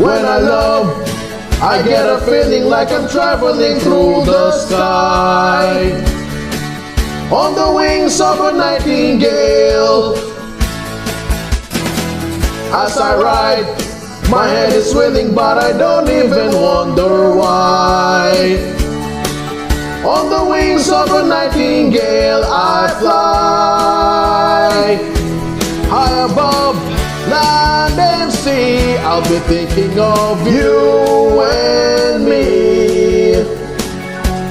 When I love, I get a feeling like I'm traveling through the sky, on the wings of a nightingale. As I ride, my head is swelling, but I don't even wonder why. On the wings of a nightingale I fly, high above land and sea. I'll be thinking of you and me.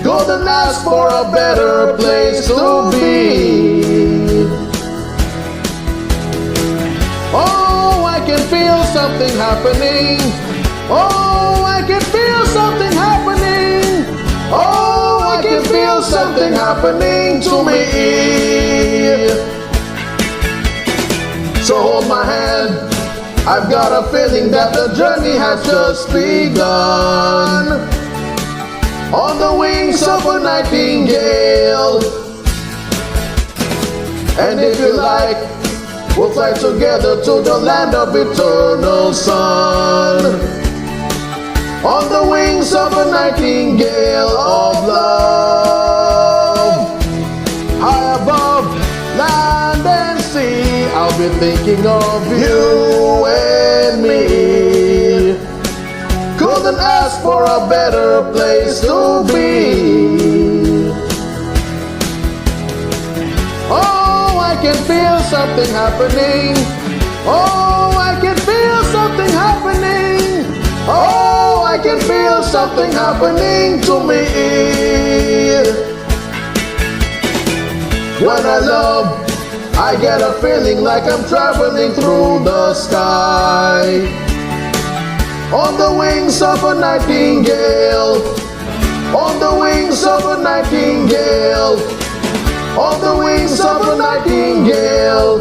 Couldn't ask for a better place to be. Oh, I can feel something happening. Oh, I can feel something happening. Oh, I can feel something happening to me. So hold my hand, I've got a feeling that the journey has just begun. On the wings of a nightingale. And if you like, we'll fly together to the land of eternal sun. On the wings of a nightingale of love. High above land and sea, I'll be thinking of you and me. Couldn't ask for a better place to be. Oh, I can feel something happening. Oh, I can feel something happening. Oh, I can feel something happening to me. When I love, I get a feeling like I'm traveling through the sky, on the wings of a nightingale. On the wings of a nightingale. On the wings of a nightingale.